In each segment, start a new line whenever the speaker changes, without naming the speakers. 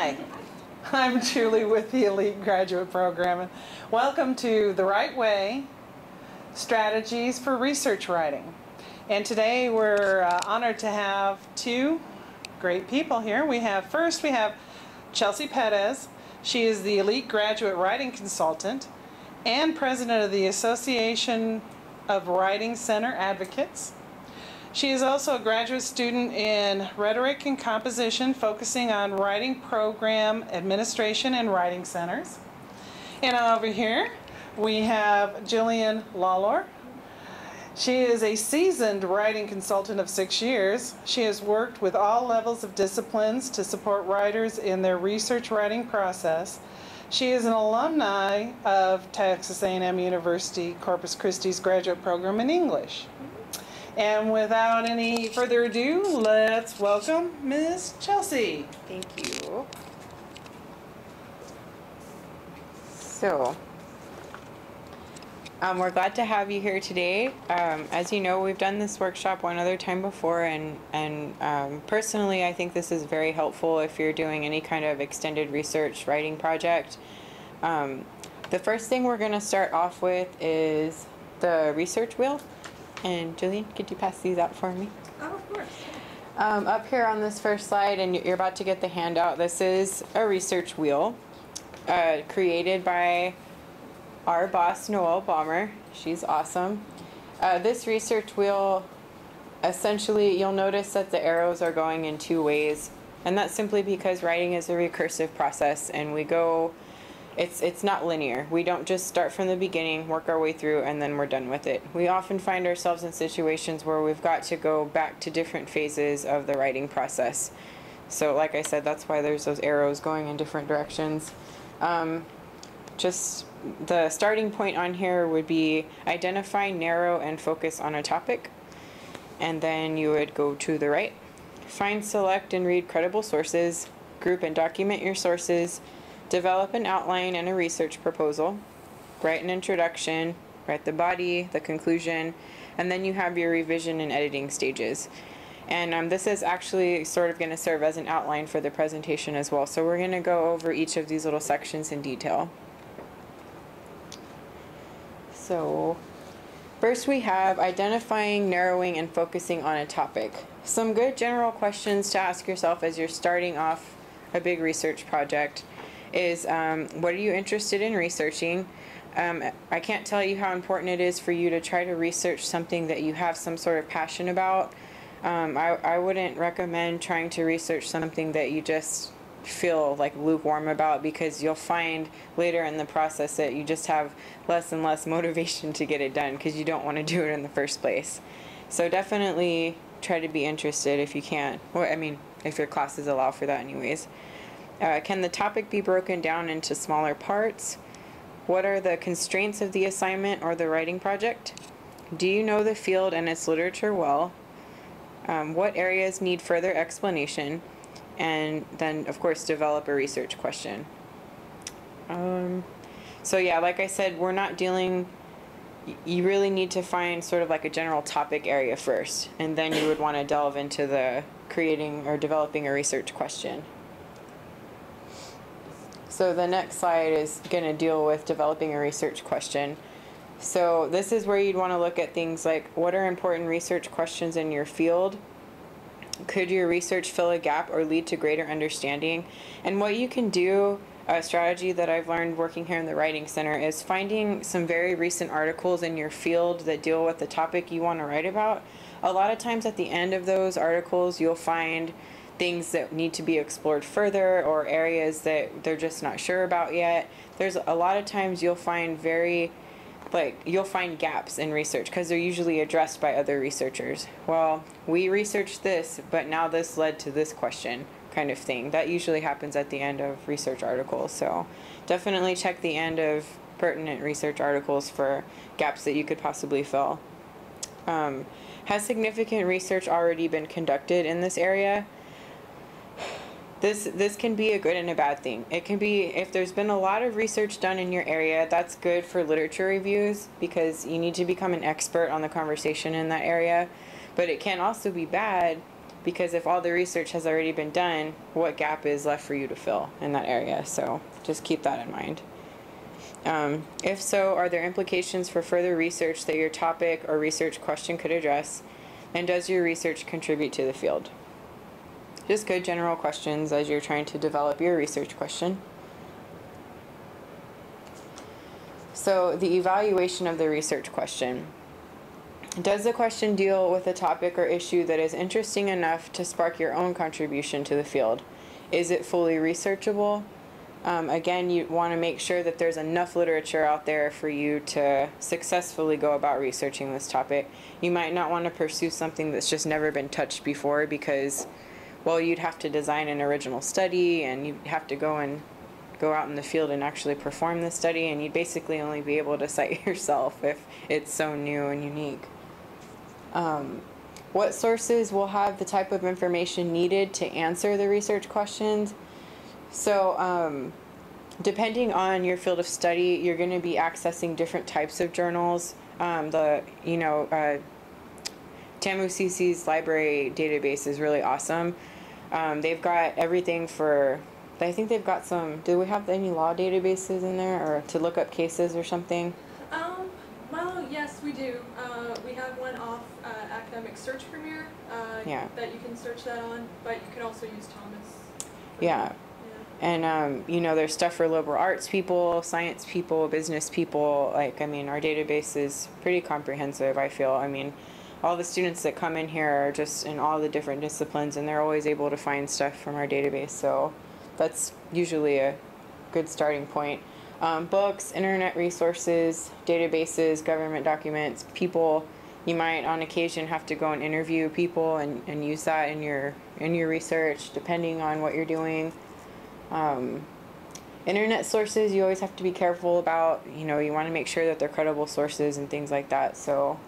Hi, I'm Julie with the Elite Graduate Program. And welcome to The Right Way, Strategies for Research Writing. And today we're honored to have two great people here. First we have Chelsea Perez. She is the Elite Graduate Writing Consultant and President of the Association of Writing Center Advocates. She is also a graduate student in rhetoric and composition, focusing on writing program administration and writing centers. And over here, we have Jillian Lawlor. She is a seasoned writing consultant of 6 years. She has worked with all levels of disciplines to support writers in their research writing process. She is an alumni of Texas A&M University Corpus Christi's graduate program in English. And without any further ado, let's welcome Ms. Chelsea.
Thank you. So, we're glad to have you here today. As you know, we've done this workshop one other time before, and personally, I think this is very helpful if you're doing any kind of extended research writing project. The first thing we're going to start off with is the research wheel. And Julian, could you pass these out for me?
Oh, of course.
Up here on this first slide, and you're about to get the handout, this is a research wheel created by our boss, Noelle Balmer. She's awesome. This research wheel, essentially, you'll notice that the arrows are going in two ways. And that's simply because writing is a recursive process, and we go, it's not linear. We don't just start from the beginning, work our way through, and then we're done with it. We often find ourselves in situations where we've got to go back to different phases of the writing process. So like I said, that's why there's those arrows going in different directions. Just the starting point on here would be identify, narrow, and focus on a topic. And then you would go to the right. Find, select, and read credible sources. Group and document your sources. Develop an outline and a research proposal. Write an introduction, write the body, the conclusion, and then you have your revision and editing stages. And this is actually sort of going to serve as an outline for the presentation as well. So we're going to go over each of these little sections in detail. So first we have identifying, narrowing, and focusing on a topic. Some good general questions to ask yourself as you're starting off a big research project is what are you interested in researching? I can't tell you how important it is for you to try to research something that you have some sort of passion about. I wouldn't recommend trying to research something that you just feel like lukewarm about, because you'll find later in the process that you just have less and less motivation to get it done because you don't want to do it in the first place. So definitely try to be interested if you can. Well, I mean, if your classes allow for that anyways. Can the topic be broken down into smaller parts? What are the constraints of the assignment or the writing project? Do you know the field and its literature well? What areas need further explanation? And then, of course, develop a research question. So yeah, like I said, we're not dealing, you really need to find sort of like a general topic area first, and then you would want to delve into the creating or developing a research question. So the next slide is going to deal with developing a research question. So this is where you'd want to look at things like, what are important research questions in your field? Could your research fill a gap or lead to greater understanding? And what you can do, a strategy that I've learned working here in the Writing Center, is finding some very recent articles in your field that deal with the topic you want to write about. A lot of times at the end of those articles, you'll find things that need to be explored further, or areas that they're just not sure about yet. There's a lot of times you'll find you'll find gaps in research because they're usually addressed by other researchers. Well, we researched this, but now this led to this question, kind of thing. That usually happens at the end of research articles. So definitely check the end of pertinent research articles for gaps that you could possibly fill. Has significant research already been conducted in this area? This can be a good and a bad thing. It can be, if there's been a lot of research done in your area, that's good for literature reviews because you need to become an expert on the conversation in that area. But it can also be bad because if all the research has already been done, what gap is left for you to fill in that area? So just keep that in mind. If so, are there implications for further research that your topic or research question could address? And does your research contribute to the field? Just good general questions as you're trying to develop your research question. So the evaluation of the research question. Does the question deal with a topic or issue that is interesting enough to spark your own contribution to the field? Is it fully researchable? Again, you want to make sure that there's enough literature out there for you to successfully go about researching this topic. You might not want to pursue something that's just never been touched before because, well, you'd have to design an original study and you'd have to go out in the field and actually perform the study, and you'd basically only be able to cite yourself if it's so new and unique. What sources will have the type of information needed to answer the research questions? So depending on your field of study, you're going to be accessing different types of journals. TAMU-CC's library database is really awesome. They've got everything for, I think they've got some, do we have any law databases in there or to look up cases or something?
Well, yes, we do. We have one off Academic Search Premier that you can search that on, but you can also use Thomas.
Yeah. And, there's stuff for liberal arts people, science people, business people. Our database is pretty comprehensive, I feel. All the students that come in here are just in all the different disciplines, and they're always able to find stuff from our database. So that's usually a good starting point. Books, internet resources, databases, government documents, people. You might on occasion have to go and interview people and use that in your research, depending on what you're doing. Internet sources, you always have to be careful about. You want to make sure that they're credible sources and things like that. So,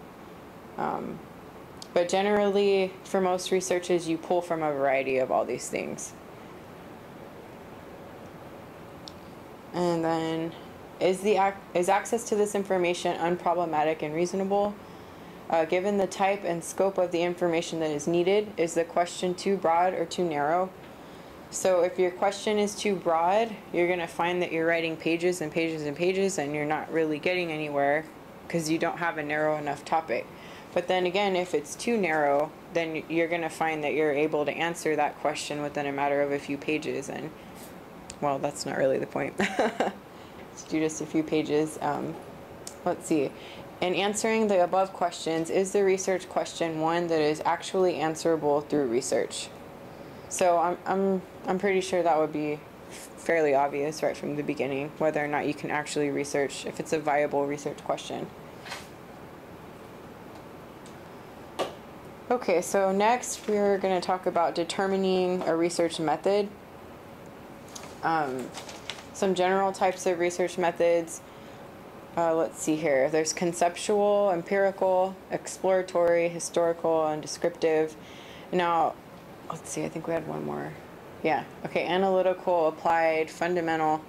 but generally, for most researches, you pull from a variety of all these things. And then, is access to this information unproblematic and reasonable? Given the type and scope of the information that is needed, is the question too broad or too narrow? So if your question is too broad, you're going to find that you're writing pages and pages and pages and you're not really getting anywhere because you don't have a narrow enough topic. But then again, if it's too narrow, then you're going to find that you're able to answer that question within a matter of a few pages. And, well, that's not really the point. Let's do just a few pages. Let's see. In answering the above questions, is the research question one that is actually answerable through research? So I'm pretty sure that would be fairly obvious right from the beginning, whether or not you can actually research, if it's a viable research question. Okay, so next we're going to talk about determining a research method. Some general types of research methods. Let's see here. There's conceptual, empirical, exploratory, historical, and descriptive. Now, let's see, I think we had one more. Yeah, okay, analytical, applied, fundamental,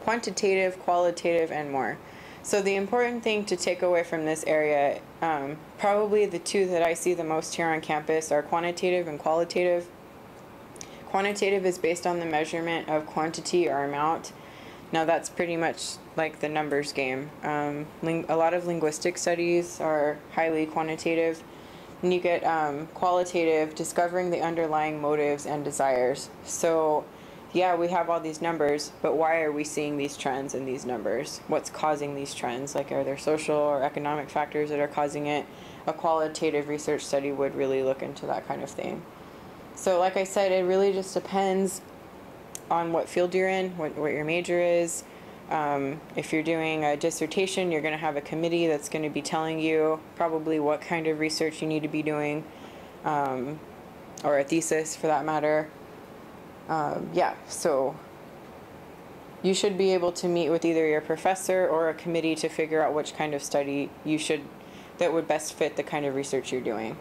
quantitative, qualitative, and more. So the important thing to take away from this area, probably the two that I see the most here on campus are quantitative and qualitative. Quantitative is based on the measurement of quantity or amount. Now that's pretty much like the numbers game. A lot of linguistic studies are highly quantitative. And you get qualitative, discovering the underlying motives and desires. So yeah, we have all these numbers, but why are we seeing these trends in these numbers? What's causing these trends? Like, are there social or economic factors that are causing it? A qualitative research study would really look into that kind of thing. So like I said, it really just depends on what field you're in, what your major is. If you're doing a dissertation, you're going to have a committee that's going to be telling you probably what kind of research you need to be doing, or a thesis for that matter. Yeah, so you should be able to meet with either your professor or a committee to figure out which kind of study that would best fit the kind of research you're doing,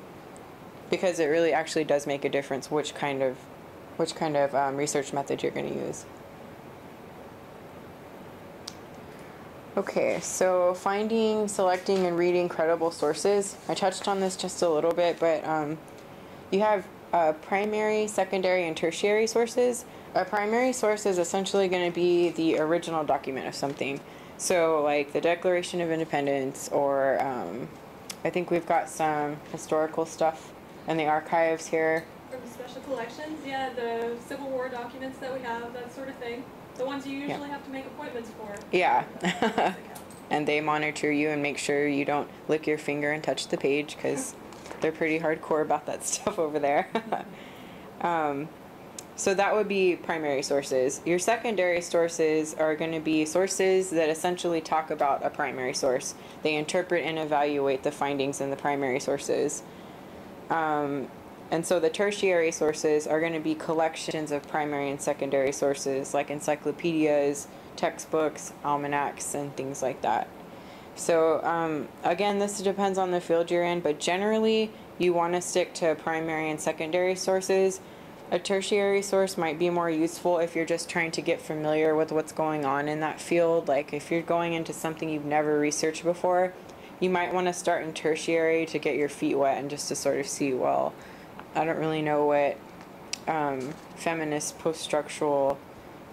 because it really actually does make a difference which kind of research method you're going to use. Okay, so finding, selecting, and reading credible sources. I touched on this just a little bit, but You have primary, secondary, and tertiary sources. A primary source is essentially going to be the original document of something. So like the Declaration of Independence, or I think we've got some historical stuff in the archives here.
Or the special collections, yeah, the Civil War documents that we have, that sort of thing. The ones you usually have to make appointments for.
Yeah. And they monitor you and make sure you don't lick your finger and touch the page, because they're pretty hardcore about that stuff over there. So that would be primary sources. Your secondary sources are going to be sources that essentially talk about a primary source. They interpret and evaluate the findings in the primary sources. And so the tertiary sources are going to be collections of primary and secondary sources, like encyclopedias, textbooks, almanacs, and things like that. So again, this depends on the field you're in, but generally you want to stick to primary and secondary sources. A tertiary source might be more useful if you're just trying to get familiar with what's going on in that field. Like if you're going into something you've never researched before, you might want to start in tertiary to get your feet wet and just to sort of see, well, I don't really know what feminist post-structural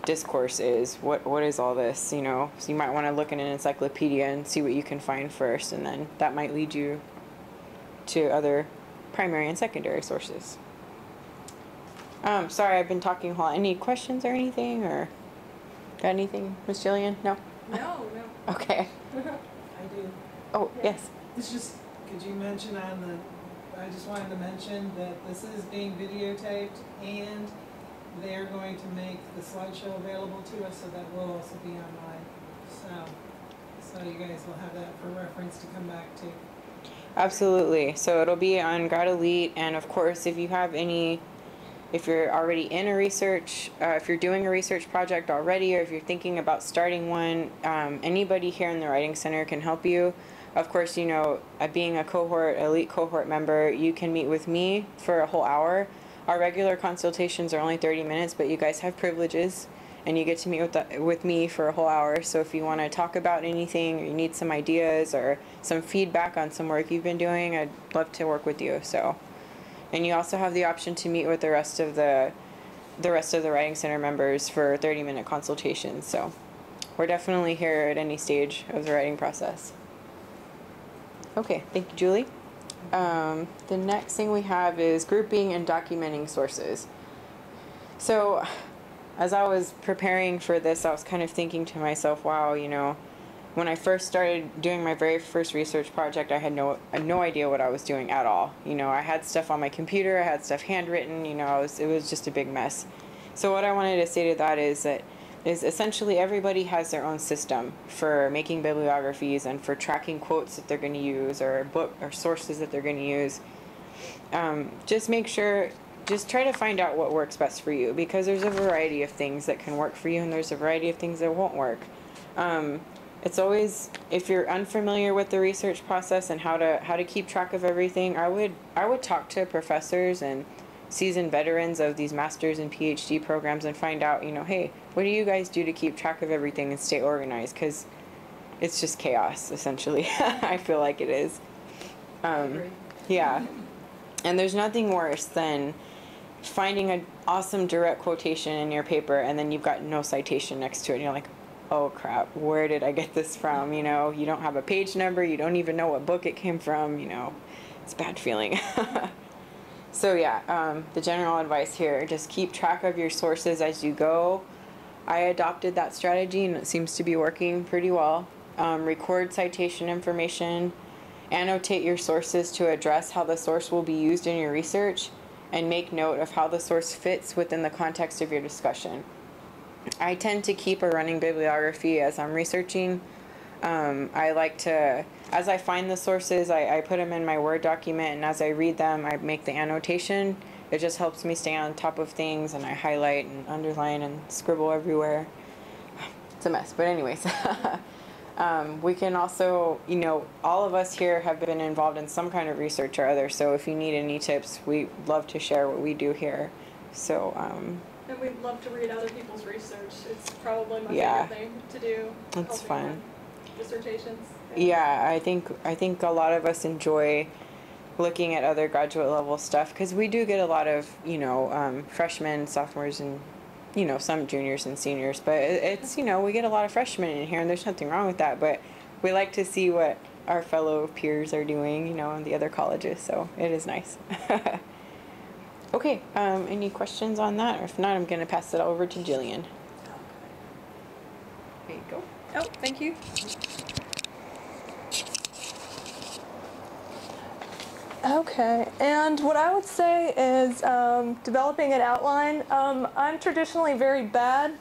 discourse is. What is all this, you know? So you might want to look in an encyclopedia and see what you can find first, and then that might lead you to other primary and secondary sources. Sorry, I've been talking a lot. Any questions or anything, or got anything, Miss Jillian? No?
No.
Okay.
I do.
Oh, yes.
It's just, could you mention on the, I just wanted to mention that this is being videotaped, and they're going to make the slideshow available to us, so that will also be online. So you guys will have that for reference to come back to.
Absolutely. So it'll be on Grad Elite, and of course, if you have any, if you're already in a research, if you're doing a research project already, or if you're thinking about starting one, anybody here in the Writing Center can help you. Of course, you know, being a cohort, elite cohort member, you can meet with me for a whole hour. Our regular consultations are only 30 minutes, but you guys have privileges, and you get to meet with me for a whole hour. So if you want to talk about anything, or you need some ideas or some feedback on some work you've been doing, I'd love to work with you. So. And you also have the option to meet with the rest of the Writing Center members for 30-minute consultations. So we're definitely here at any stage of the writing process. Okay, thank you, Julie. The next thing we have is grouping and documenting sources. So as I was preparing for this, I was kind of thinking to myself, wow, you know, when I first started doing my very first research project, I had no idea what I was doing at all. You know, I had stuff on my computer, I had stuff handwritten, you know, it was just a big mess. So what I wanted to say to that is essentially everybody has their own system for making bibliographies and for tracking quotes that they're going to use, or book or sources that they're going to use. Just make sure, just try to find out what works best for you, because there's a variety of things that can work for you, and there's a variety of things that won't work. It's always, if you're unfamiliar with the research process and how to keep track of everything, I would talk to professors and seasoned veterans of these master's and PhD programs and find out, you know, hey, what do you guys do to keep track of everything and stay organized? Because it's just chaos, essentially. I feel like it is. Yeah. And there's nothing worse than finding an awesome direct quotation in your paper and then you've got no citation next to it, and you're like, oh crap, where did I get this from? You know, you don't have a page number, you don't even know what book it came from, you know, it's a bad feeling. So yeah, the general advice here, just keep track of your sources as you go. I adopted that strategy and it seems to be working pretty well. Record citation information, annotate your sources to address how the source will be used in your research, and make note of how the source fits within the context of your discussion. I tend to keep a running bibliography as I'm researching. I like to, as I find the sources, I put them in my Word document, and as I read them, I make the annotation. It just helps me stay on top of things, and I highlight and underline and scribble everywhere. It's a mess, but anyways. We can also, you know, all of us here have been involved in some kind of research or other, so if you need any tips, we love to share what we do here. So,
and we'd love to read other people's research. It's probably my
yeah,
favorite thing to do.
It's fun.
Dissertations.
Yeah, I think a lot of us enjoy looking at other graduate level stuff, because we do get a lot of, you know, freshmen, sophomores, and, you know, some juniors and seniors, but it's, you know, we get a lot of freshmen in here, and there's nothing wrong with that, but we like to see what our fellow peers are doing, you know, in the other colleges, so it is nice. Okay, any questions on that? Or if not, I'm going to pass it over to Jillian. There you go.
Oh, thank you. Okay, and what I would say is developing an outline. I'm traditionally very bad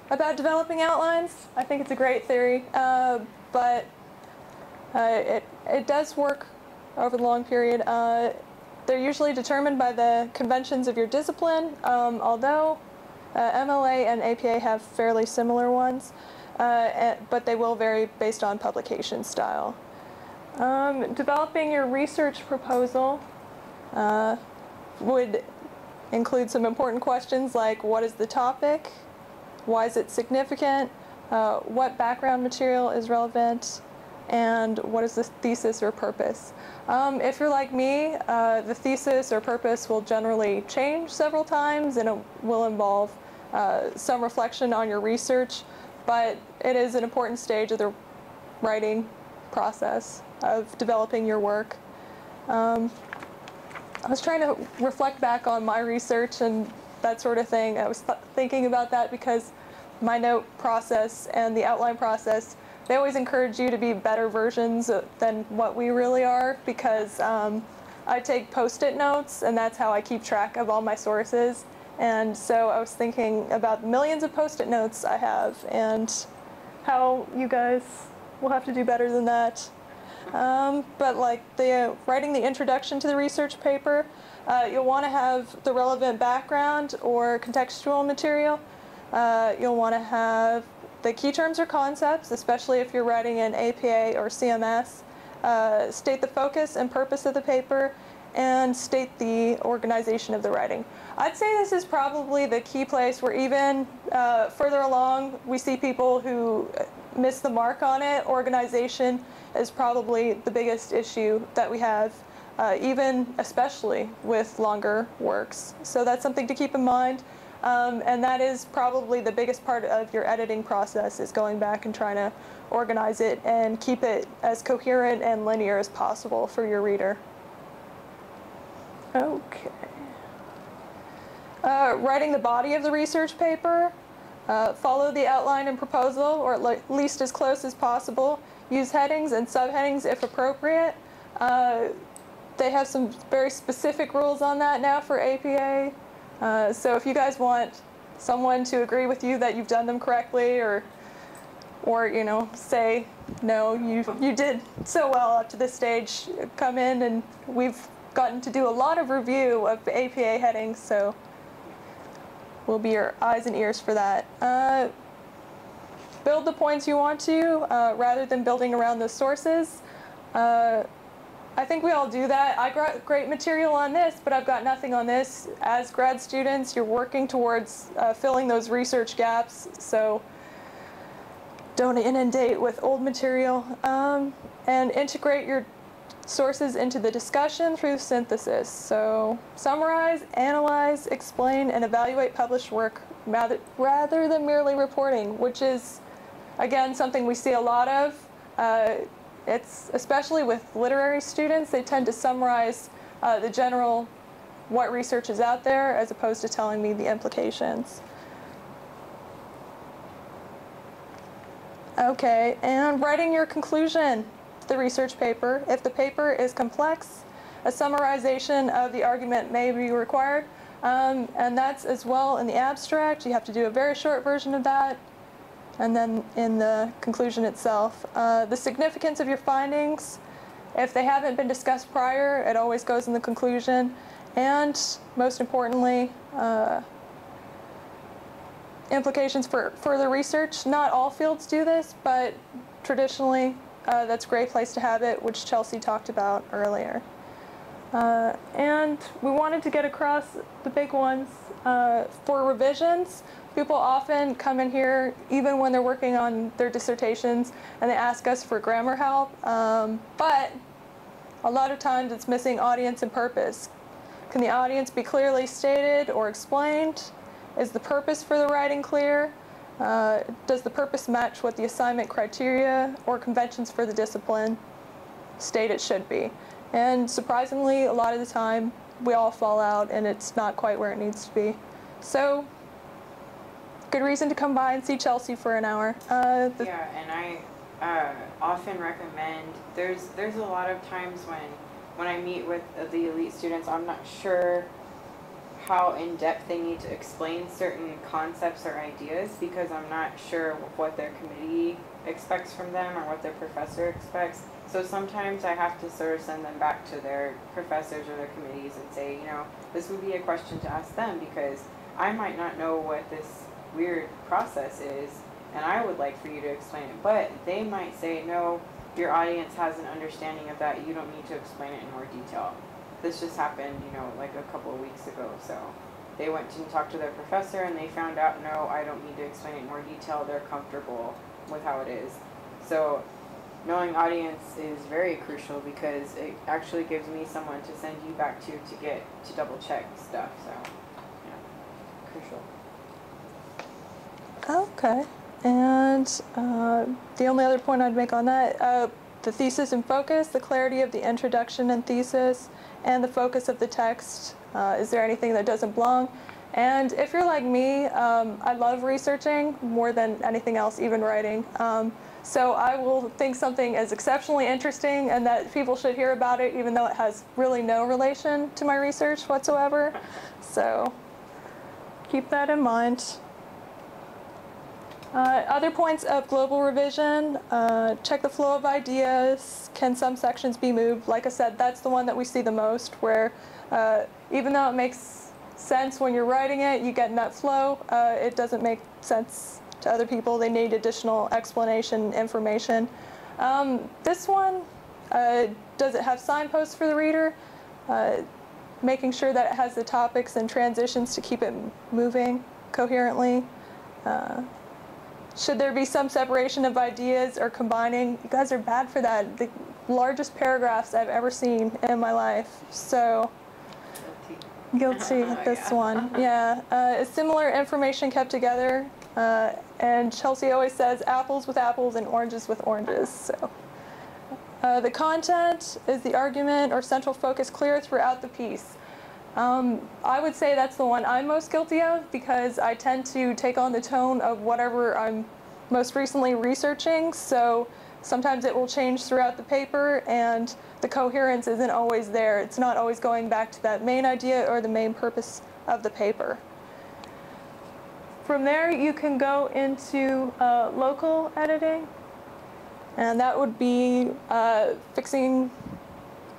about developing outlines. I think it's a great theory, but it does work over the long period. They're usually determined by the conventions of your discipline, although MLA and APA have fairly similar ones, but they will vary based on publication style. Developing your research proposal would include some important questions like, what is the topic? Why is it significant? What background material is relevant? And what is the thesis or purpose? If you're like me, the thesis or purpose will generally change several times, and it will involve some reflection on your research, but it is an important stage of the writing process of developing your work. I was trying to reflect back on my research and that sort of thing. I was thinking about that because my note process and the outline process, they always encourage you to be better versions than what we really are, because I take Post-it notes, and that's how I keep track of all my sources. And so I was thinking about the millions of Post-it notes I have and how you guys will have to do better than that. But like writing the introduction to the research paper, you'll want to have the relevant background or contextual material. You'll want to have the key terms or concepts, especially if you're writing in APA or CMS. State the focus and purpose of the paper, and state the organization of the writing. I'd say this is probably the key place where even further along we see people who miss the mark on it. Organization is probably the biggest issue that we have, especially with longer works. So that's something to keep in mind. And that is probably the biggest part of your editing process, is going back and trying to organize it and keep it as coherent and linear as possible for your reader. Okay. Writing the body of the research paper. Follow the outline and proposal, or at least as close as possible. Use headings and subheadings if appropriate. They have some very specific rules on that now for APA. So if you guys want someone to agree with you that you've done them correctly, or you know, say, no, you did so well up to this stage, come in, and we've gotten to do a lot of review of APA headings, so we'll be your eyes and ears for that. Build the points you want to, rather than building around the sources. I think we all do that. I got great material on this, but I've got nothing on this. As grad students, you're working towards filling those research gaps, so don't inundate with old material. And integrate your sources into the discussion through synthesis. So summarize, analyze, explain, and evaluate published work rather than merely reporting, which is, again, something we see a lot of. It's especially with literary students, they tend to summarize the general, what research is out there, as opposed to telling me the implications. Okay, and writing your conclusion to the research paper. If the paper is complex, a summarization of the argument may be required, and that's as well in the abstract. You have to do a very short version of that. And then in the conclusion itself, the significance of your findings, if they haven't been discussed prior, it always goes in the conclusion. And most importantly, implications for further research. Not all fields do this, but traditionally that's a great place to have it, which Chelsea talked about earlier. And we wanted to get across the big ones. For revisions, people often come in here, even when they're working on their dissertations, and they ask us for grammar help. But A lot of times it's missing audience and purpose. Can the audience be clearly stated or explained? Is the purpose for the writing clear? Does the purpose match what the assignment criteria or conventions for the discipline state it should be? And surprisingly, a lot of the time, we all fall out and it's not quite where it needs to be. So, good reason to come by and see Chelsea for an hour.
Yeah, and I often recommend, there's a lot of times when I meet with the elite students, I'm not sure how in-depth they need to explain certain concepts or ideas because I'm not sure what their committee expects from them or what their professor expects. So sometimes I have to sort of send them back to their professors or their committees and say, you know, this would be a question to ask them because I might not know what this weird process is and I would like for you to explain it. But they might say, no, your audience has an understanding of that. You don't need to explain it in more detail. This just happened, you know, like a couple of weeks ago. So they went to talk to their professor and they found out, no, I don't need to explain it in more detail. They're comfortable with how it is. So knowing audience is very crucial because it actually gives me someone to send you back to get to double check stuff. So, yeah, crucial.
Okay. And the only other point I'd make on that, the thesis and focus, the clarity of the introduction and thesis, and the focus of the text. Is there anything that doesn't belong? And if you're like me, I love researching more than anything else, even writing. So I will think something is exceptionally interesting and that people should hear about it, even though it has really no relation to my research whatsoever. So keep that in mind. Other points of global revision, check the flow of ideas. Can some sections be moved? Like I said, that's the one that we see the most, where even though it makes sense when you're writing it, you get in that flow, it doesn't make sense to other people. They need additional explanation, information. This one, does it have signposts for the reader? Making sure that it has the topics and transitions to keep it moving coherently. Should there be some separation of ideas or combining? You guys are bad for that. The largest paragraphs I've ever seen in my life. So, guilty at this one. Yeah. Similar information kept together. And Chelsea always says apples with apples and oranges with oranges. So, the content, is the argument or central focus clear throughout the piece? I would say that's the one I'm most guilty of because I tend to take on the tone of whatever I'm most recently researching, so sometimes it will change throughout the paper and the coherence isn't always there. It's not always going back to that main idea or the main purpose of the paper. From there you can go into local editing, and that would be fixing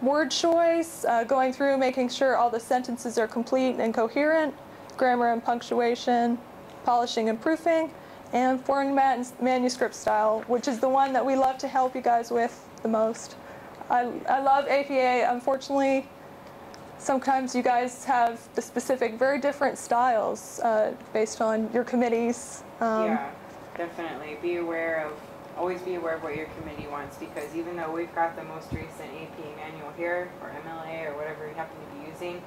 word choice, going through making sure all the sentences are complete and coherent, grammar and punctuation, polishing and proofing, and format and manuscript style, which is the one that we love to help you guys with the most. I love APA. Unfortunately, sometimes you guys have the specific, very different styles based on your committees.
Yeah, definitely. Always be aware of what your committee wants, because even though we've got the most recent AP manual here, or MLA, or whatever you happen to be using,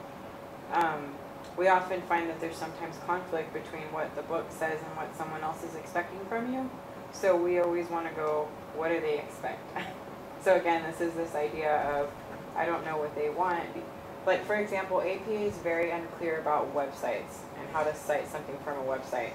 we often find that there's sometimes conflict between what the book says and what someone else is expecting from you. So we always want to go, what do they expect? So again, this is this idea of, I don't know what they want. Like, for example, APA is very unclear about websites and how to cite something from a website.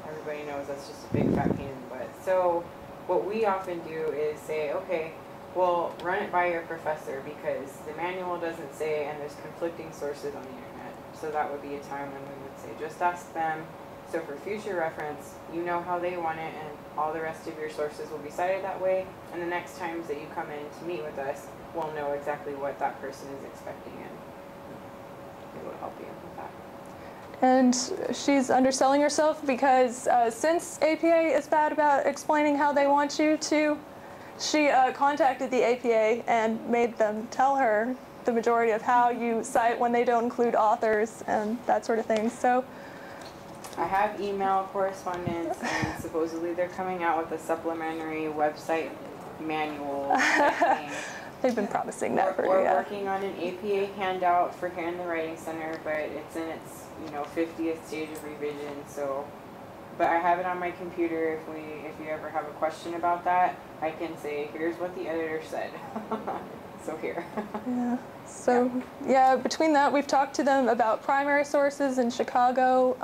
Everybody knows that's just a big fat pain in the butt. So what we often do is say, okay, well, run it by your professor because the manual doesn't say, and there's conflicting sources on the internet. So that would be a time when we would say, just ask them. So for future reference, you know how they want it, and all the rest of your sources will be cited that way. And the next times that you come in to meet with us, we'll know exactly what that person is expecting, and it will help you with that.
And she's underselling herself because since APA is bad about explaining how they want you to, she contacted the APA and made them tell her the majority of how you cite when they don't include authors and that sort of thing. So
I have email correspondence, and supposedly they're coming out with a supplementary website manual thing.
They've been promising that for
We're
yeah.
working on an APA handout for here in the Writing Center, but it's in its 50th stage of revision. So, but I have it on my computer. If you ever have a question about that, I can say, here's what the editor said. So here.
Yeah. So yeah, between that, we've talked to them about primary sources in Chicago,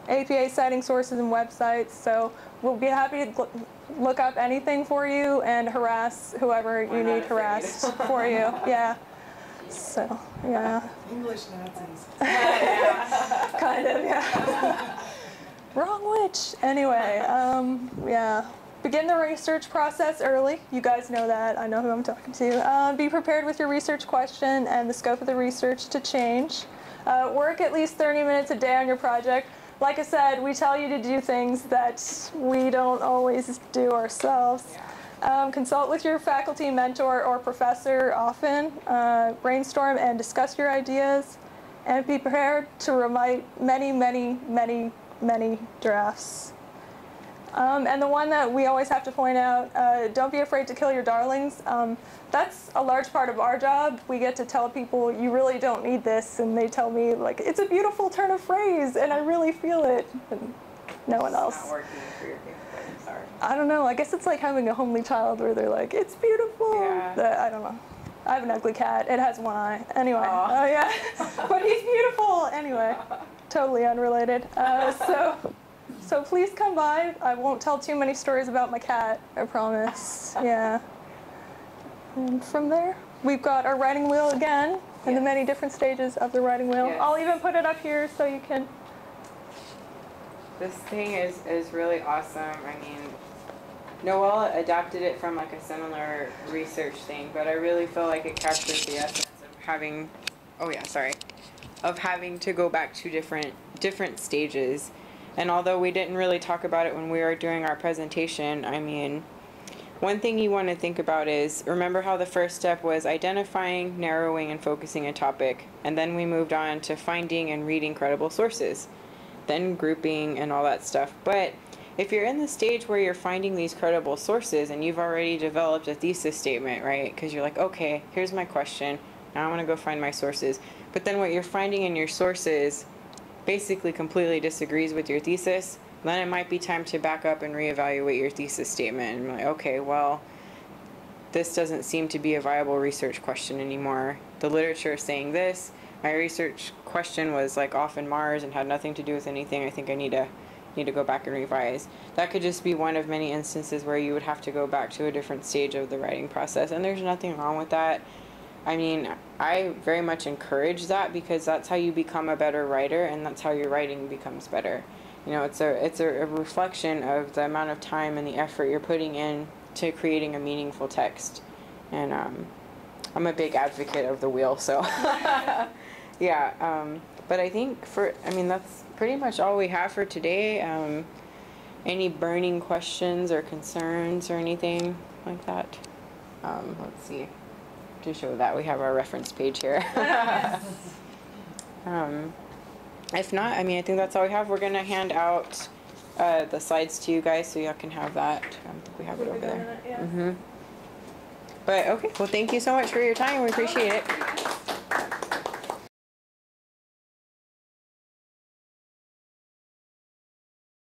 APA citing sources and websites. So we'll be happy to look up anything for you and harass whoever you need harassed for you. Yeah. So yeah.
English Nazis.
Kind of, yeah. Wrong witch. Anyway, yeah. Begin the research process early. You guys know that. I know who I'm talking to. Be prepared with your research question and the scope of the research to change. Work at least 30 minutes a day on your project. Like I said, we tell you to do things that we don't always do ourselves. Consult with your faculty, mentor, or professor often. Brainstorm and discuss your ideas. And be prepared to write many, many, many, many drafts. And the one that we always have to point out, don't be afraid to kill your darlings. That's a large part of our job. We get to tell people, you really don't need this, and they tell me, like, it's a beautiful turn of phrase, and I really feel it. And no one else.
It's not working for your favorite. Sorry.
I don't know. I guess it's like having a homely child where they're like, it's beautiful.
Yeah.
I don't know. I have an ugly cat. It has one eye. Anyway.
Aww.
Oh, yeah. But he's beautiful. Anyway. Totally unrelated. So please come by. I won't tell too many stories about my cat, I promise. Yeah. And from there, we've got our writing wheel again, and the many different stages of the writing wheel.
Yes.
I'll even put it up here so you can.
This thing is really awesome. I mean, Noelle adapted it from like a similar research thing, but I really feel like it captures the essence of having, of having to go back to different stages. And although we didn't really talk about it when we were doing our presentation, I mean, one thing you want to think about is, remember how the first step was identifying, narrowing, and focusing a topic, and then we moved on to finding and reading credible sources, then grouping and all that stuff. But if you're in the stage where you're finding these credible sources and you've already developed a thesis statement, right? Because you're like, okay, here's my question, now I want to go find my sources. But then what you're finding in your sources basically completely disagrees with your thesis, then it might be time to back up and reevaluate your thesis statement. And like, okay, well, this doesn't seem to be a viable research question anymore. The literature is saying this. My research question was like off in Mars and had nothing to do with anything. I think I need to go back and revise. That could just be one of many instances where you would have to go back to a different stage of the writing process, and there's nothing wrong with that. I mean, I very much encourage that because that's how you become a better writer, and that's how your writing becomes better. You know, it's a reflection of the amount of time and the effort you're putting in to creating a meaningful text. And I'm a big advocate of the wheel, so yeah. But I think that's pretty much all we have for today. Any burning questions or concerns or anything like that? Let's see. To show that we have our reference page here. If not, I mean, I think that's all we have. We're going to hand out the slides to you guys so y'all can have that. We have it over there. But okay, well, thank you so much for your time. We appreciate it.